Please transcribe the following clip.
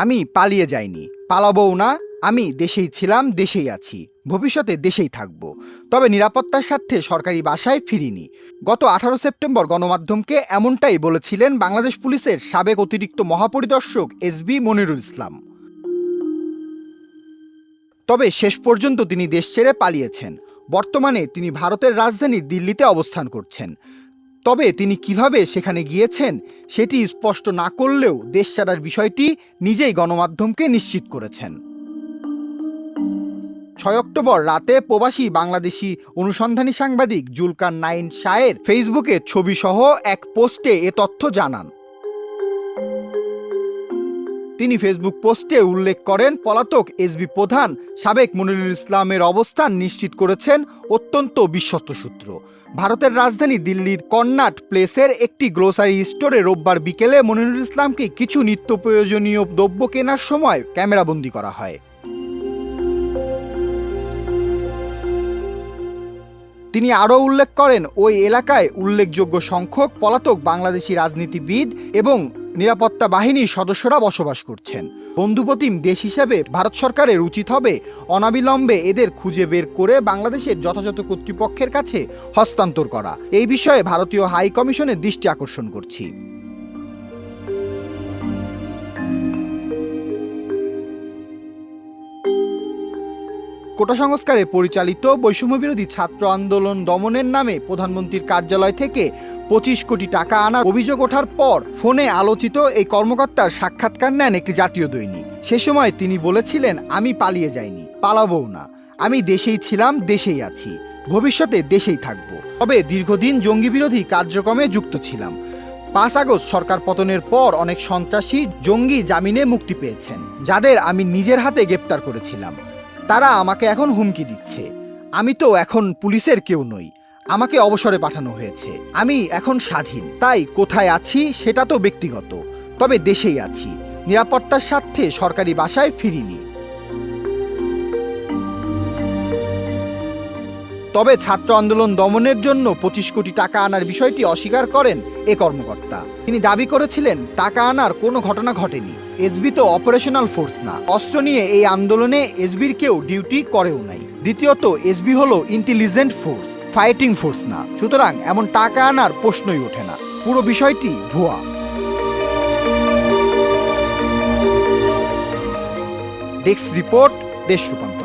আমি পালিয়ে যাইনি, পালাবও না। আমি দেশেই ছিলাম, দেশেই আছি, ভবিষ্যতে দেশেই থাকব। তবে নিরাপত্তার স্বার্থে সরকারি বাসায় ফিরিনি। গত 18 সেপ্টেম্বর গণমাধ্যমকে এমনটাই বলেছিলেন বাংলাদেশ পুলিশের সাবেক অতিরিক্ত মহাপরিদর্শক এসবি মনিরুল ইসলাম। তবে শেষ পর্যন্ত তিনি দেশ ছেড়ে পালিয়েছেন। বর্তমানে তিনি ভারতের রাজধানী দিল্লিতে অবস্থান করছেন। তবে তিনি কিভাবে সেখানে গিয়েছেন সেটি স্পষ্ট না করলেও দেশ ছাড়ার বিষয়টি নিজেই গণমাধ্যমকে নিশ্চিত করেছেন। 6 অক্টোবর রাতে প্রবাসী বাংলাদেশি অনুসন্ধানী সাংবাদিক জুলকার নাইন শাহের ফেসবুকে ছবিসহ এক পোস্টে এ তথ্য জানান। তিনি ফেসবুক পোস্টে উল্লেখ করেন, পলাতক এসবি প্রধান সাবেক মনিরুল ইসলামের অবস্থান নিশ্চিত করেছেন অত্যন্ত বিশ্বস্ত সূত্র। ভারতের রাজধানী দিল্লির কর্নাট প্লেসের একটি গ্রোসারি স্টোরে রোববার বিকেলে মনিরুল ইসলামকে কিছু নিত্য প্রয়োজনীয় দ্রব্য কেনার সময় ক্যামেরাবন্দি করা হয়। তিনি আরও উল্লেখ করেন, ওই এলাকায় উল্লেখযোগ্য সংখ্যক পলাতক বাংলাদেশি রাজনীতিবিদ এবং নিরাপত্তা বাহিনীর সদস্যরা বসবাস করছেন। বন্ধুপ্রতিম দেশ হিসেবে ভারত সরকারের উচিত হবে অনাবিলম্বে এদের খুঁজে বের করে বাংলাদেশের যথাযথ কর্তৃপক্ষের কাছে হস্তান্তর করা। এই বিষয়ে ভারতীয় হাই কমিশনের দৃষ্টি আকর্ষণ করছি। কোটা সংস্কারে পরিচালিত বৈষম্যবিরোধী ছাত্র আন্দোলন দমনের নামে প্রধানমন্ত্রীর কার্যালয় থেকে 25 কোটি টাকা আনার অভিযোগ ওঠার পর ফোনে আলোচিত এই কর্মকর্তার সাক্ষাৎকার নেন একটি জাতীয় দৈনিক। সে সময় তিনি বলেছিলেন, আমি পালিয়ে যাইনি, পালাবও না। আমি দেশেই ছিলাম, দেশেই আছি, ভবিষ্যতে দেশেই থাকব। তবে দীর্ঘদিন জঙ্গি বিরোধী কার্যক্রমে যুক্ত ছিলাম। 5 আগস্ট সরকার পতনের পর অনেক সন্ত্রাসী জঙ্গি জামিনে মুক্তি পেয়েছেন, যাদের আমি নিজের হাতে গ্রেপ্তার করেছিলাম। তারা আমাকে এখন হুমকি দিচ্ছে। আমি তো এখন পুলিশের কেউ নই, আমাকে অবসরে পাঠানো হয়েছে। আমি এখন স্বাধীন, তাই কোথায় আছি সেটা তো ব্যক্তিগত। তবে দেশেই আছি, নিরাপত্তার স্বার্থে সরকারি বাসায় ফিরিনি। তবে ছাত্র আন্দোলন দমনের জন্য 25 কোটি টাকা আনার বিষয়টি অস্বীকার করেন এ কর্মকর্তা। তিনি দাবি করেছিলেন, টাকা আনার কোনো ঘটনা ঘটেনি। এসবি তো অপারেশনাল ফোর্স না, অস্ত্র নিয়ে এই আন্দোলনে এসবির কেউ ডিউটি করেও নাই। দ্বিতীয়ত, এসবি হলো ইন্টেলিজেন্ট ফোর্স, ফাইটিং ফোর্স না। সুতরাং এমন টাকা আনার প্রশ্নই ওঠে না। পুরো বিষয়টি ভুয়া। ডেস্ক রিপোর্ট, দেশ রূপান্তর।